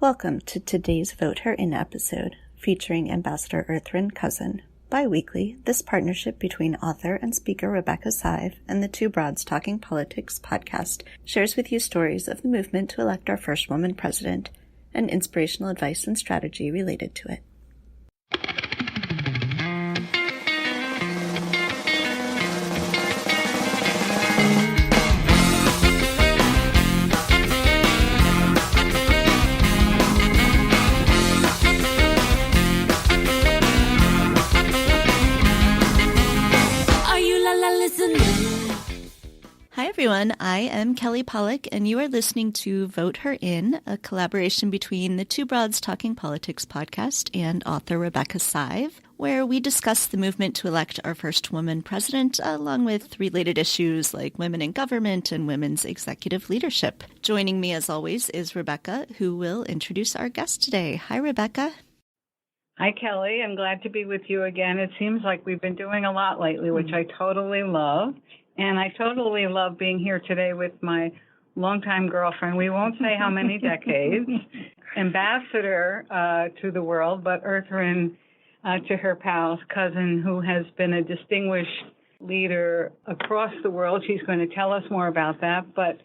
Welcome to today's Vote Her In episode, featuring Ambassador Ertharin Cousin. Bi-weekly, this partnership between author and speaker Rebecca Sive and the Two Broads Talking Politics podcast shares with you stories of the movement to elect our first woman president and inspirational advice and strategy related to it. Hi everyone, I am Kelly Pollock, and you are listening to Vote Her In, a collaboration between the Two Broads Talking Politics podcast and author Rebecca Sive, where we discuss the movement to elect our first woman president, along with related issues like women in government and women's executive leadership. Joining me as always is Rebecca, who will introduce our guest today. Hi Rebecca. Hi, Kelly. I'm glad to be with you again. It seems like we've been doing a lot lately, which I totally love. And I totally love being here today with my longtime girlfriend. We won't say how many decades. Ambassador to the world, but Ertharin to her pals, cousin, who has been a distinguished leader across the world. She's going to tell us more about that, but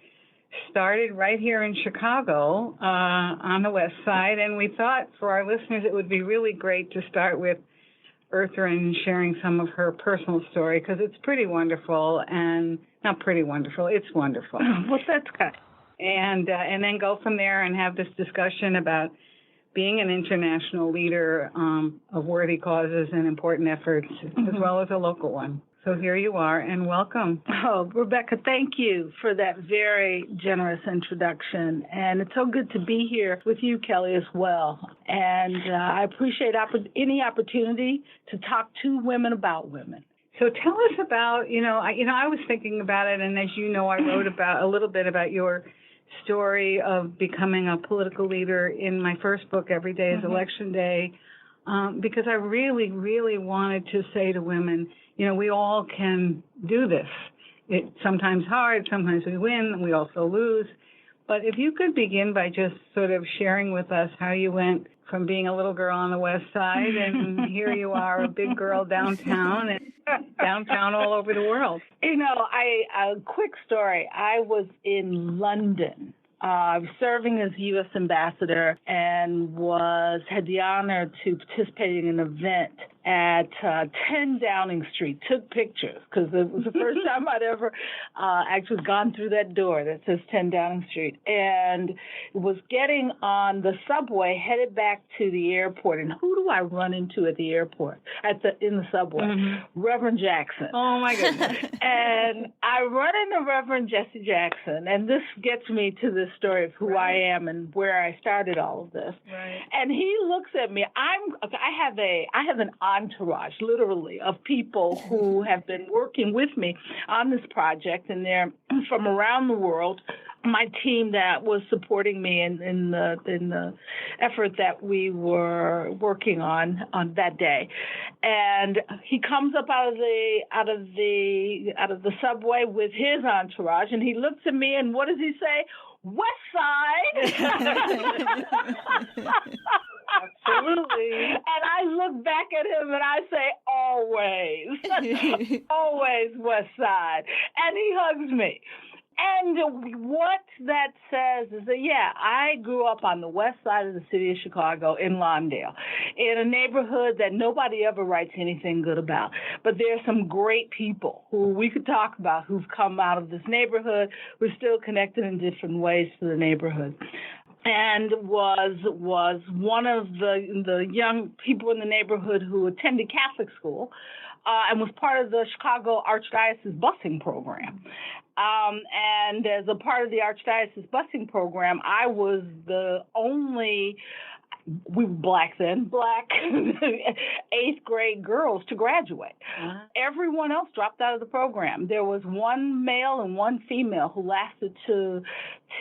started right here in Chicago on the West Side. And we thought for our listeners it would be really great to start with Ertharin sharing some of her personal story, because it's pretty wonderful, and not pretty wonderful, it's wonderful. Well, that's good. And then go from there and have this discussion about being an international leader of worthy causes and important efforts, as well as a local one. So here you are, and welcome. Oh, Rebecca, thank you for that very generous introduction. And it's so good to be here with you, Kelly, as well. And I appreciate any opportunity to talk to women about women. So tell us about, I was thinking about it, and as you know, I wrote about a little bit about your story of becoming a political leader in my first book, Every Day is Election Day, because I really, really wanted to say to women, we all can do this. It's sometimes hard, sometimes we win, we also lose. But if you could begin by just sort of sharing with us how you went from being a little girl on the West Side, and here you are, a big girl downtown, and downtown all over the world. A quick story. I was in London serving as U.S. ambassador, and had the honor to participate in an event at 10 Downing Street. Took pictures because it was the first time I'd ever actually gone through that door that says 10 Downing Street, and was getting on the subway headed back to the airport. And who do I run into at the airport in the subway? Reverend Jackson. Oh my goodness! And I run into Reverend Jesse Jackson, and this gets me to this story of who I am and where I started all of this. Right. And he looks at me. I have an entourage, literally, of people who have been working with me on this project, and they're from around the world. My team that was supporting me in the effort that we were working on that day, and he comes up out of the subway with his entourage, and he looks at me, and what does he say? West Side. Absolutely. And I look back at him and I say, always, always West Side. And he hugs me. And what that says is that, I grew up on the west side of the city of Chicago in Lawndale, in a neighborhood that nobody ever writes anything good about. But there are some great people who we could talk about who've come out of this neighborhood. We're still connected in different ways to the neighborhood. And was one of the young people in the neighborhood who attended Catholic school and was part of the Chicago Archdiocese busing program. And as a part of the Archdiocese busing program, I was the only, we were black 8th grade girls to graduate. Uh-huh. Everyone else dropped out of the program. There was one male and one female who lasted to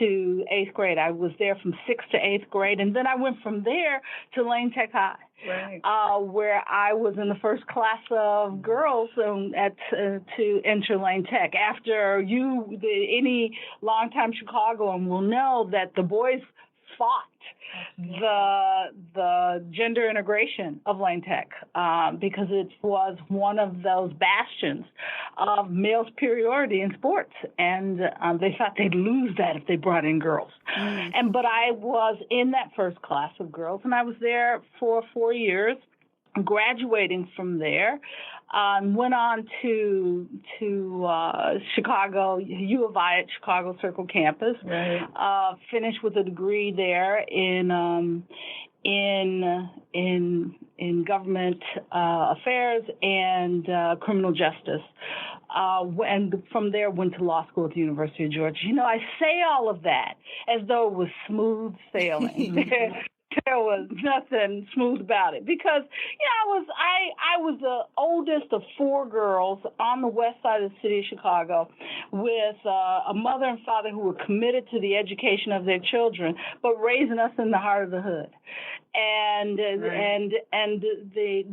8th grade. I was there from 6th to 8th grade, and then I went from there to Lane Tech High. Right. Where I was in the first class of girls to enter Lane Tech. After any longtime Chicagoan will know that the boys fought the gender integration of Lane Tech because it was one of those bastions of male superiority in sports, and they thought they'd lose that if they brought in girls. But I was in that first class of girls, and I was there for 4 years. Graduating from there, went on to Chicago, U of I at Chicago Circle campus. Right. Finished with a degree there in government affairs and criminal justice. And from there went to law school at the University of Georgia. You know, I say all of that as though it was smooth sailing. There was nothing smooth about it because, you know, I was the oldest of 4 girls on the west side of the city of Chicago with a mother and father who were committed to the education of their children, but raising us in the heart of the hood. And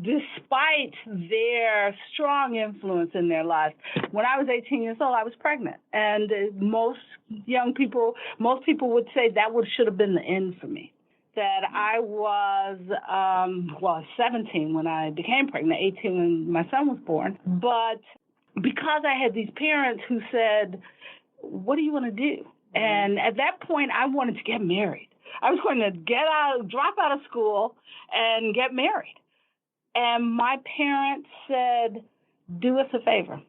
despite their strong influence in their lives, when I was 18 years old, I was pregnant. And most people would say that should have been the end for me. That I was 17 when I became pregnant, 18 when my son was born. But because I had these parents who said, what do you want to do? And at that point, I wanted to get married. I was going to drop out of school and get married. And my parents said, do us a favor.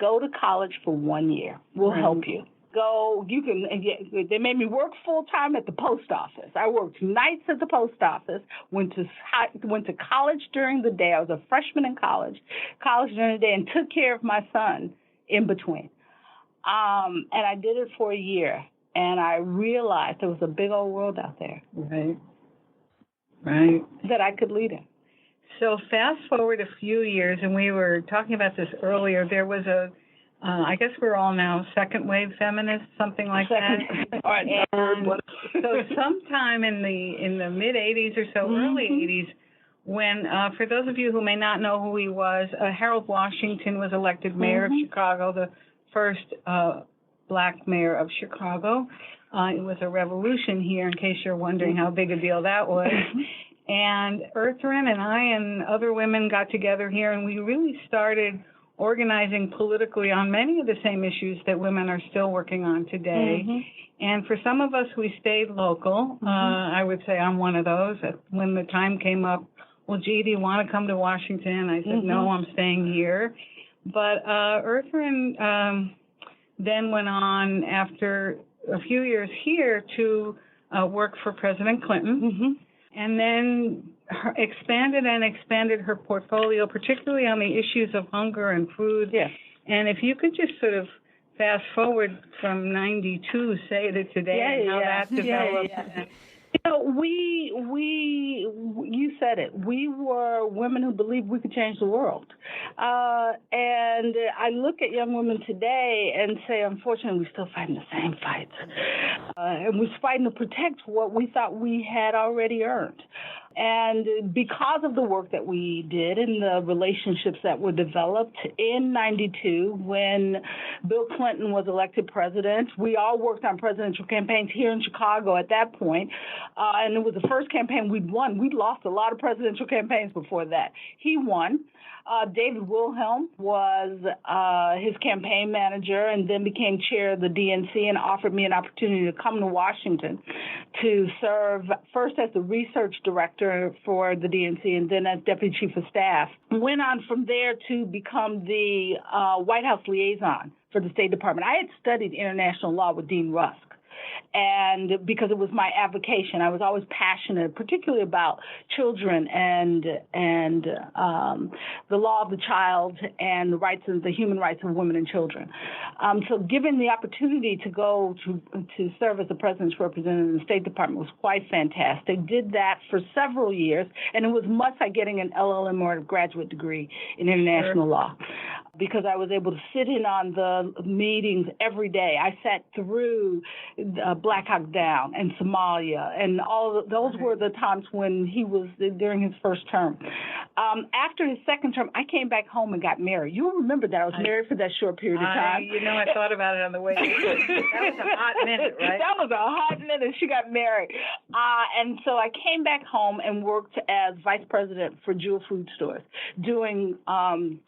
Go to college for 1 year. We'll help you. They made me work full-time at the post office. I worked nights at the post office, went to college during the day. I was a freshman in college during the day, and took care of my son in between. And I did it for a year, and I realized there was a big old world out there. Right. That I could lead in. So fast forward a few years, and we were talking about this earlier, there was I guess we're all now second wave feminists, something like that. And so sometime in the mid 80s or so, early 80s, when for those of you who may not know who he was, Harold Washington was elected mayor of Chicago, the first black mayor of Chicago. It was a revolution here, in case you're wondering how big a deal that was. And Ertharin and I and other women got together here, and we really started organizing politically on many of the same issues that women are still working on today. And for some of us, we stayed local. I would say I'm one of those. When the time came up, well, gee, do you want to come to Washington? I said, no, I'm staying here. But Ertharin then went on after a few years here to work for President Clinton. And then expanded her portfolio, particularly on the issues of hunger and food. Yes. And if you could just sort of fast forward from 92, say to today, and how that developed. You know, you said it. We were women who believed we could change the world. And I look at young women today and say, unfortunately, we're still fighting the same fights. And we're fighting to protect what we thought we had already earned. And because of the work that we did and the relationships that were developed in 92, when Bill Clinton was elected president, we all worked on presidential campaigns here in Chicago at that point. And it was the first campaign we'd won. We'd lost a lot of presidential campaigns before that. He won. David Wilhelm was his campaign manager and then became chair of the DNC and offered me an opportunity to come to Washington to serve first as the research director for the DNC and then as deputy chief of staff. Went on from there to become the White House liaison for the State Department. I had studied international law with Dean Rusk. And because it was my avocation, I was always passionate, particularly about children and the law of the child and the rights and the human rights of women and children. So given the opportunity to go to serve as the president's representative in the State Department was quite fantastic. Did that for several years, and it was much like getting an LLM or a graduate degree in international law, because I was able to sit in on the meetings every day. I sat through Black Hawk Down and Somalia, and those were the times when he was during his first term. After his second term, I came back home and got married. You'll remember that. I was married for that short period of time. I thought about it on the way. That was a hot minute, right? That was a hot minute. She got married. And so I came back home and worked as vice president for Jewel Food Stores, doing, and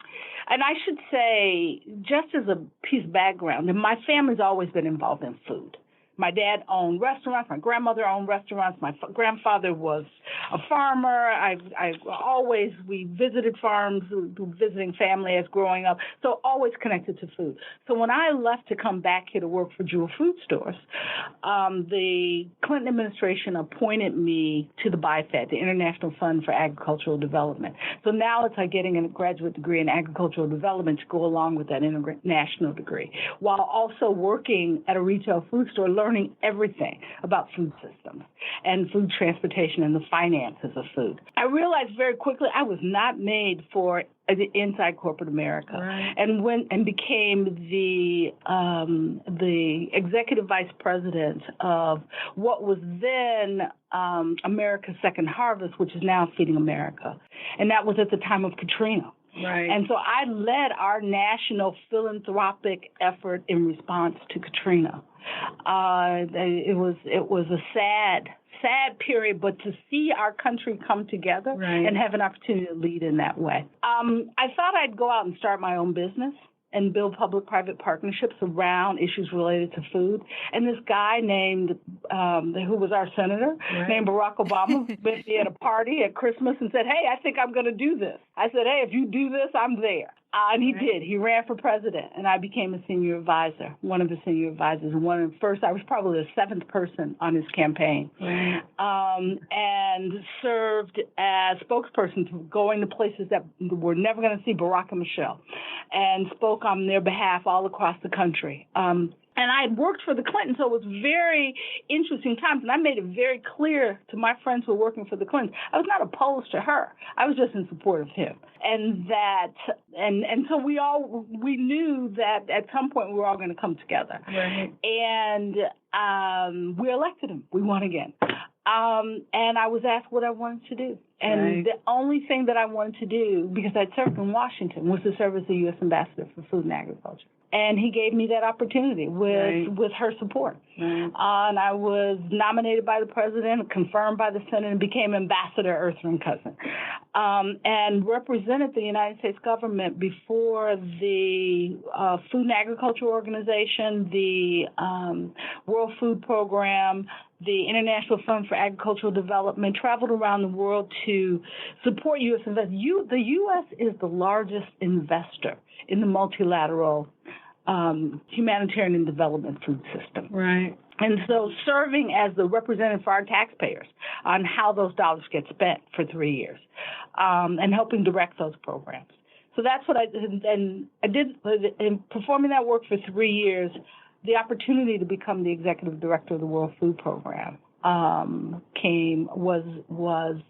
I should say, just as a piece of background, and my family's always been involved in food. My dad owned restaurants. My grandmother owned restaurants. My grandfather was a farmer. We visited farms, visiting family as growing up, so always connected to food. So when I left to come back here to work for Jewel Food Stores, the Clinton administration appointed me to the BIFAD, the International Fund for Agricultural Development. So now it's like getting a graduate degree in agricultural development to go along with that international degree, while also working at a retail food store, learning everything about food systems and food transportation and the finances of food. I realized very quickly I was not made for inside corporate America, right. and became the executive vice president of what was then America's Second Harvest, which is now Feeding America, and that was at the time of Katrina. Right. And so I led our national philanthropic effort in response to Katrina. It was a sad period, but to see our country come together right. and have an opportunity to lead in that way. I thought I'd go out and start my own business and build public-private partnerships around issues related to food. And this guy named, who was our senator, right. named Barack Obama, met me at a party at Christmas and said, "Hey, I think I'm going to do this." I said, "Hey, if you do this, I'm there." And he did. He ran for president, and I became a senior advisor, one of the senior advisors. I was probably the seventh person on his campaign, right. And served as spokesperson to going to places that were never going to see Barack and Michelle, and spoke on their behalf all across the country. And I had worked for the Clintons, so it was very interesting times. And I made it very clear to my friends who were working for the Clintons, I was not opposed to her. I was just in support of him. And so we knew that at some point we were all going to come together. Right. And we elected him. We won again. And I was asked what I wanted to do. And right. the only thing that I wanted to do, because I'd served in Washington, was to serve as the U.S. Ambassador for Food and Agriculture. And he gave me that opportunity with her support. Right. And I was nominated by the president, confirmed by the Senate, and became Ambassador Ertharin Cousin, and represented the United States government before the Food and Agriculture Organization, the World Food Program, the International Fund for Agricultural Development, traveled around the world to support U.S. investment. The U.S. is the largest investor in the multilateral humanitarian and development food system. Right. And so serving as the representative for our taxpayers on how those dollars get spent for 3 years, and helping direct those programs. So that's what I did. And I did, in performing that work for 3 years, the opportunity to become the executive director of the World Food Program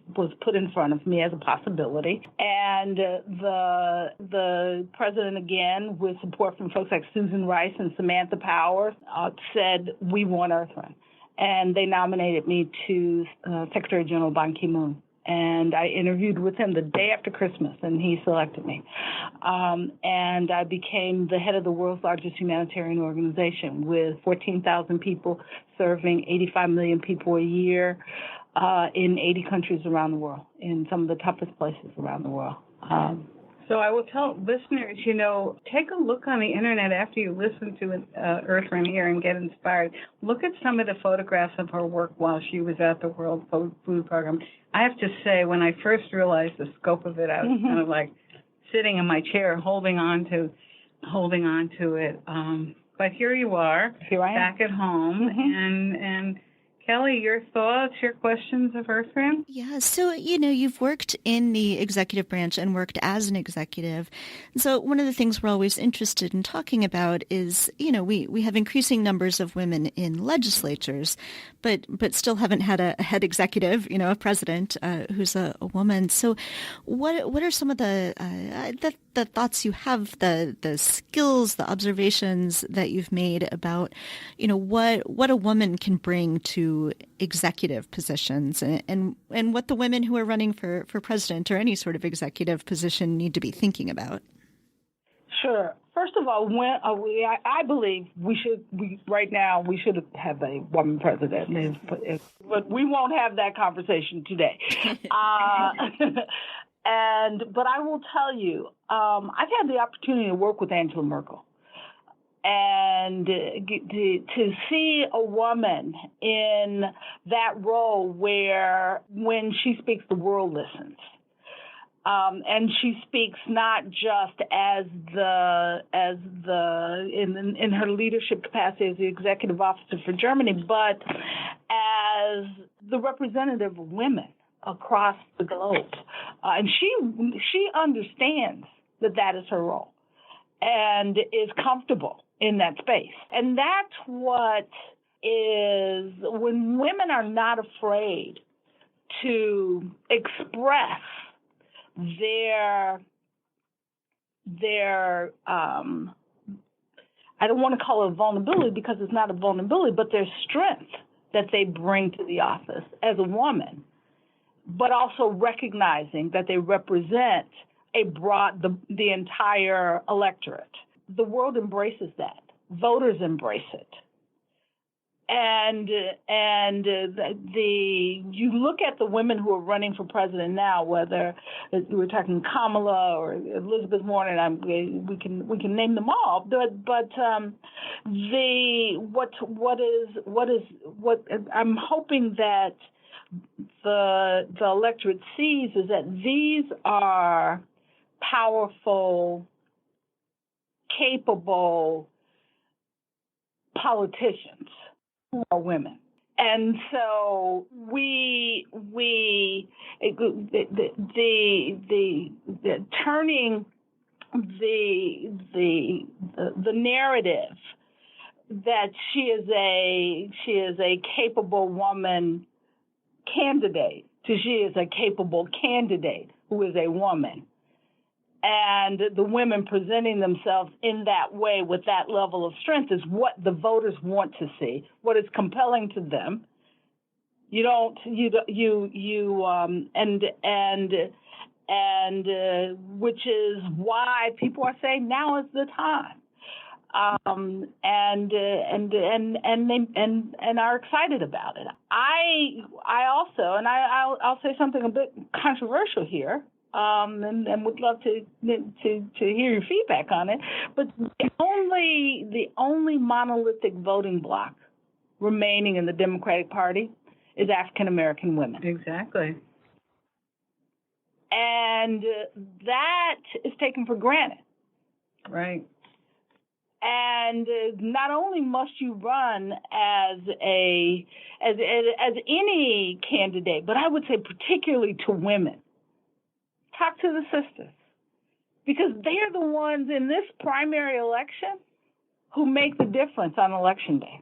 was put in front of me as a possibility, and the president, again with support from folks like Susan Rice and Samantha Power, said we want Ertharin, and they nominated me to Secretary General Ban Ki-moon. And I interviewed with him the day after Christmas, and he selected me. And I became the head of the world's largest humanitarian organization with 14,000 people serving 85 million people a year in 80 countries around the world, in some of the toughest places around the world. So I will tell listeners, take a look on the Internet after you listen to Ertharin here and get inspired. Look at some of the photographs of her work while she was at the World Food Program. I have to say, when I first realized the scope of it, I was kind of like sitting in my chair, holding on to it. But here you are, back at home, and Kelly, your thoughts, your questions of Ertharin? Yeah, so, you've worked in the executive branch and worked as an executive. So one of the things we're always interested in talking about is, we have increasing numbers of women in legislatures, but still haven't had a head executive, a president who's a woman. So what are some of the the thoughts you have, the skills, the observations that you've made about, what a woman can bring to executive positions and what the women who are running for president or any sort of executive position need to be thinking about. Sure. First of all, I believe right now we should have a woman president, but we won't have that conversation today. But I will tell you, I've had the opportunity to work with Angela Merkel, and to see a woman in that role where when she speaks, the world listens. And she speaks not just in her leadership capacity as the executive officer for Germany, but as the representative of women across the globe. And she understands that is her role and is comfortable in that space. And that's what is when women are not afraid to express their I don't want to call it vulnerability because it's not a vulnerability, but their strength that they bring to the office as a woman, but also recognizing that they represent the entire electorate. The world embraces that. Voters embrace it. And you look at the women who are running for president now, whether we're talking Kamala or Elizabeth Warren, we can name them all. But what I'm hoping that the electorate sees is that these are powerful, capable politicians who are women. And so the turning the narrative that she is a capable woman candidate to she is a capable candidate who is a woman. And the women presenting themselves in that way with that level of strength is what the voters want to see, what is compelling to them. Which is why people are saying now is the time, and are excited about it. I also, and I'll say something a bit controversial here. And would love to hear your feedback on it. But the only monolithic voting bloc remaining in the Democratic Party is African American women. Exactly. And that is taken for granted. Right. And not only must you run as any candidate, but I would say particularly to women. Talk to the sisters, because they're the ones in this primary election who make the difference on Election Day.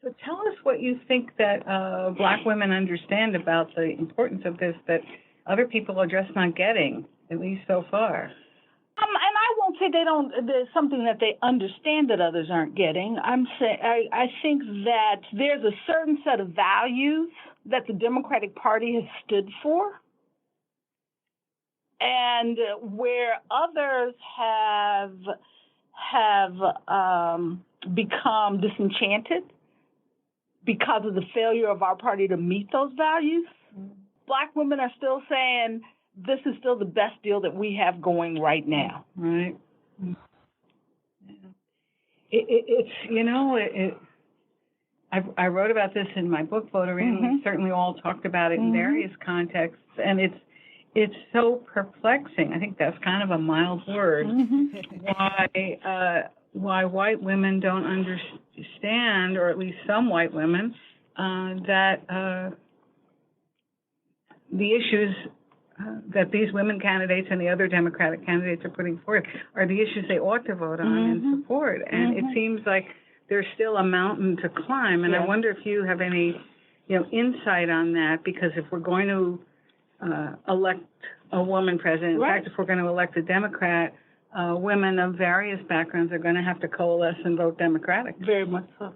So tell us what you think that Black women understand about the importance of this that other people are just not getting, at least so far. And I won't say there's something that they understand that others aren't getting. I think that there's a certain set of values that the Democratic Party has stood for. And where others have become disenchanted because of the failure of our party to meet those values, Black women are still saying this is still the best deal that we have going right now. Right. I wrote about this in my book, Voter In. Mm-hmm. We certainly all talked about it in various contexts, and it's so perplexing. I think that's kind of a mild word. Why white women don't understand, or at least some white women, that the issues that these women candidates and the other Democratic candidates are putting forward are the issues they ought to vote on and support. And it seems like there's still a mountain to climb. And I wonder if you have any, insight on that, because if we're going to elect a woman president. In fact, if we're going to elect a Democrat, women of various backgrounds are going to have to coalesce and vote Democratic. Very much so.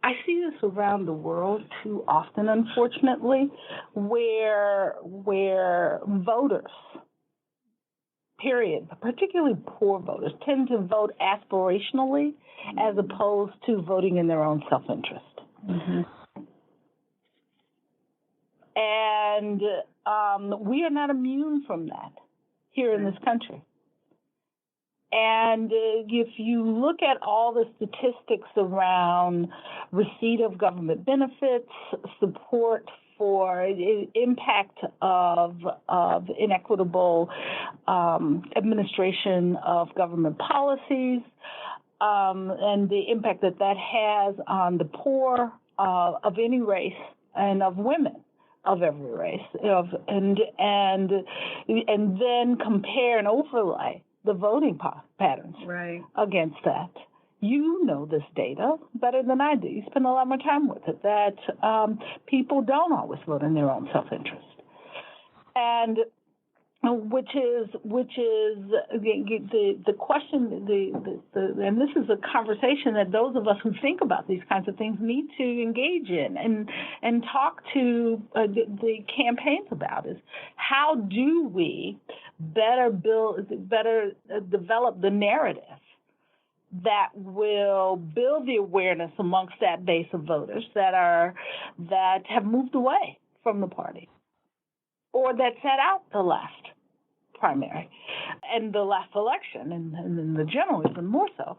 I see this around the world too often, unfortunately, where voters, period, particularly poor voters, tend to vote aspirationally as opposed to voting in their own self-interest. Mm-hmm. And we are not immune from that here in this country. And if you look at all the statistics around receipt of government benefits, support for impact of inequitable administration of government policies, and the impact that has on the poor of any race and of women of every race, and then compare and overlay the voting patterns against that. You know this data better than I do. You spend a lot more time with it, that people don't always vote in their own self-interest. And which is the question, and this is a conversation that those of us who think about these kinds of things need to engage in and talk to the campaigns about, is how do we better develop the narrative that will build the awareness amongst that base of voters that have moved away from the party, or that sat out the last primary and the last election, and the general even more so,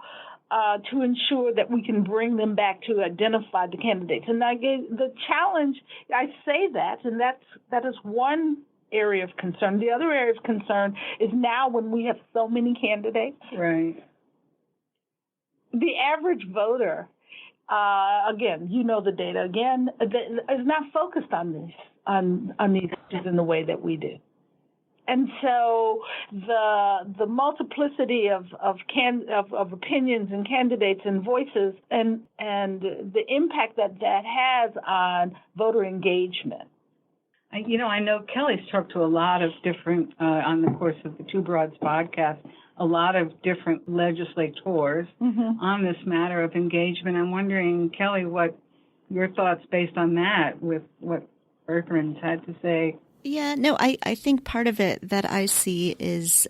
to ensure that we can bring them back to identify the candidates. And the challenge, I say that, and that is one area of concern. The other area of concern is now when we have so many candidates. Right. The average voter, again, you know the data, again, is not focused on these issues in the way that we do. And so the multiplicity of opinions and candidates and voices and the impact that has on voter engagement. I know Kelly's talked to a lot of different, on the course of the Two Broads podcast, a lot of different legislators on this matter of engagement. I'm wondering, Kelly, what your thoughts based on that with what Ertharin's had to say. Yeah, no, I think part of it that I see is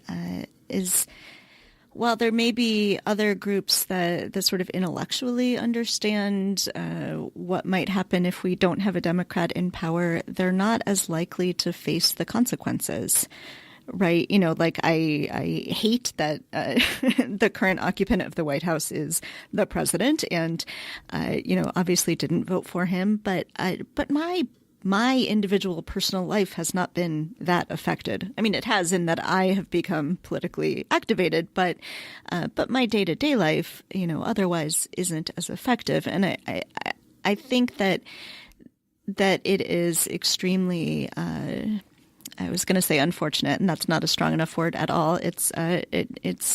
while there may be other groups that sort of intellectually understand what might happen if we don't have a Democrat in power, they're not as likely to face the consequences. Right. Like I hate that the current occupant of the White House is the president and, obviously didn't vote for him. But my individual personal life has not been that affected. I mean, it has in that I have become politically activated, but my day-to-day life, otherwise isn't as effective. And I think that it is extremely I was going to say unfortunate, and that's not a strong enough word at all. It's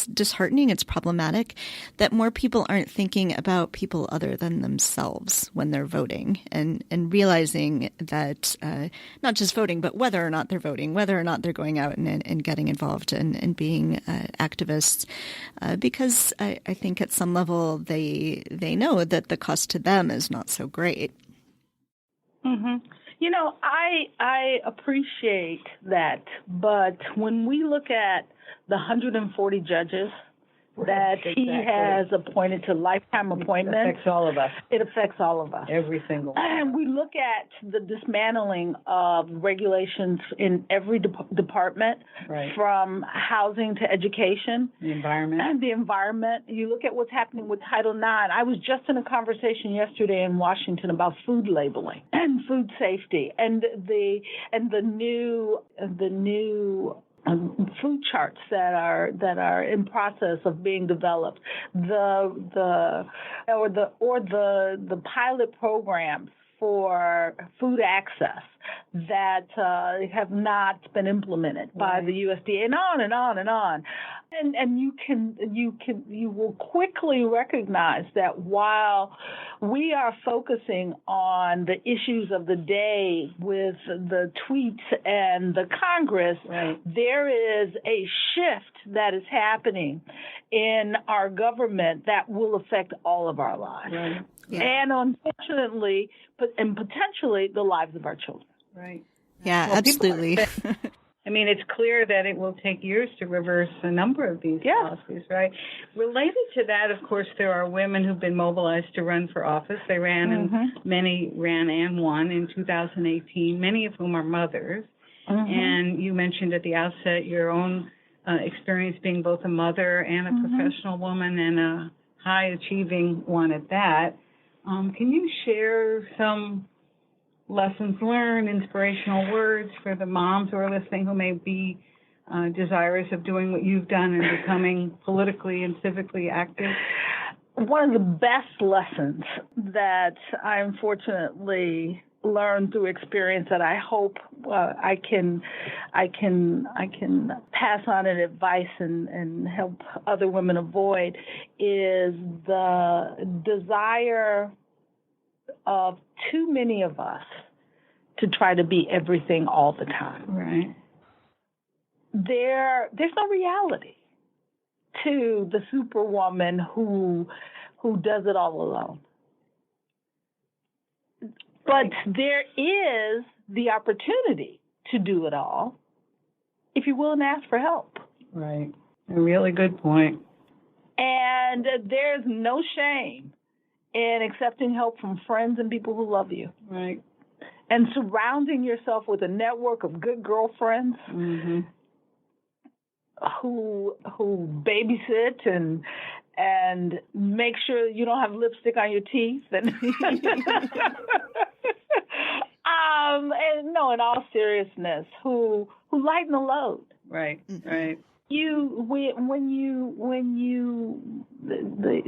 disheartening. It's problematic that more people aren't thinking about people other than themselves when they're voting, and realizing that not just voting, but whether or not they're voting, whether or not they're going out and getting involved and being activists, because I think at some level they know that the cost to them is not so great. Mm-hmm. I appreciate that, but when we look at the 140 judges that he has appointed to lifetime appointments. It affects all of us. It affects all of us. Every single one. And we look at the dismantling of regulations in every department, from housing to education. The environment. And the environment. You look at what's happening with Title IX. I was just in a conversation yesterday in Washington about food labeling and food safety and the new food charts that are in process of being developed, the pilot programs for food access that have not been implemented by the USDA, and on and on and on. And you will quickly recognize that while we are focusing on the issues of the day with the tweets and the Congress, there is a shift that is happening in our government that will affect all of our lives. And unfortunately, and potentially the lives of our children. Yeah, well, absolutely. I mean, it's clear that it will take years to reverse a number of these policies, right? Related to that, of course, there are women who've been mobilized to run for office. They ran, and many ran and won in 2018, many of whom are mothers. And you mentioned at the outset your own experience being both a mother and a professional woman, and a high-achieving one at that. Can you share some lessons learned, inspirational words for the moms who are listening who may be desirous of doing what you've done and becoming politically and civically active? One of the best lessons that I unfortunately learned through experience that I hope I can pass on in advice and help other women avoid is the desire of too many of us to try to be everything all the time. There's no reality to the superwoman who does it all alone. But there is the opportunity to do it all if you're willing to ask for help. A really good point. And there's no shame in accepting help from friends and people who love you. And surrounding yourself with a network of good girlfriends who babysit and make sure you don't have lipstick on your teeth. And and no, in all seriousness, who lighten the load.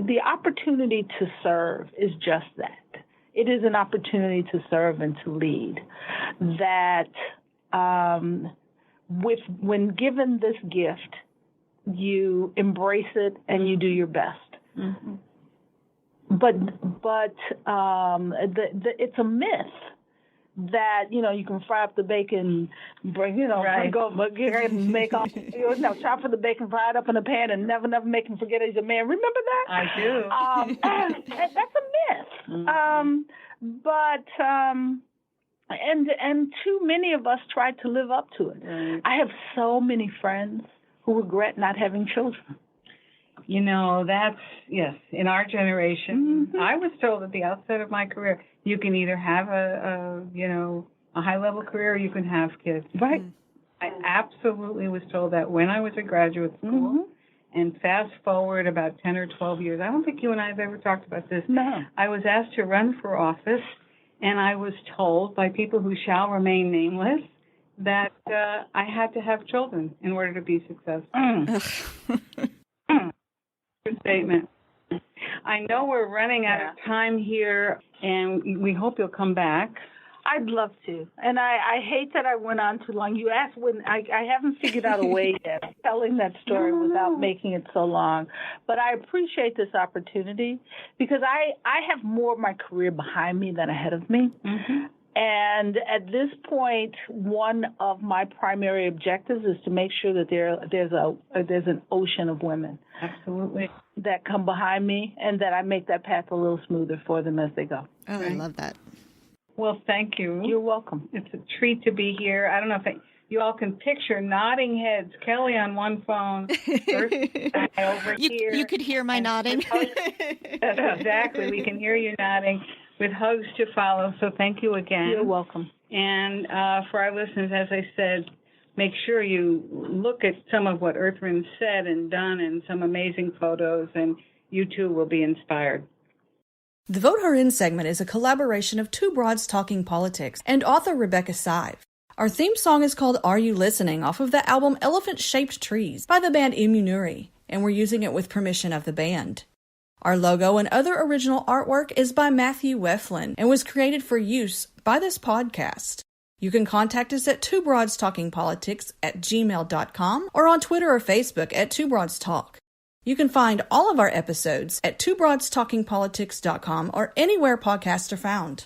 The opportunity to serve is just that. It is an opportunity to serve and to lead. That when given this gift, you embrace it and you do your best. But it's a myth that, you can fry up the bacon, chop for the bacon, fry it up in a pan, and never make him forget he's a man. Remember that? I do. That's a myth. And too many of us try to live up to it. I have so many friends who regret not having children. That's, in our generation, I was told at the outset of my career, you can either have a high-level career or you can have kids. I absolutely was told that when I was at graduate school. And fast forward about 10 or 12 years, I don't think you and I have ever talked about this. No. I was asked to run for office, and I was told by people who shall remain nameless that I had to have children in order to be successful. Good statement. I know we're running out of time here, and we hope you'll come back. I'd love to. And I hate that I went on too long. You asked when I haven't figured out a way yet of telling that story without making it so long. But I appreciate this opportunity because I have more of my career behind me than ahead of me. And at this point, one of my primary objectives is to make sure that there's an ocean of women. Absolutely. That come behind me and that I make that path a little smoother for them as they go. Oh, I love that. Well, thank you. You're welcome. It's a treat to be here. I don't know if you all can picture nodding heads. Kelly on one phone, over here. You could hear my nodding. Exactly. We can hear you nodding with hugs to follow. So thank you again. You're welcome. And for our listeners, as I said, make sure you look at some of what Ertharin said and done and some amazing photos, and you too will be inspired. The Vote Her In segment is a collaboration of Two Broads Talking Politics and author Rebecca Sive. Our theme song is called Are You Listening off of the album Elephant Shaped Trees by the band Immunuri, and we're using it with permission of the band. Our logo and other original artwork is by Matthew Weflin and was created for use by this podcast. You can contact us at twobroadstalkingpolitics@gmail.com or on Twitter or Facebook at twobroadstalk. You can find all of our episodes at twobroadstalkingpolitics.com or anywhere podcasts are found.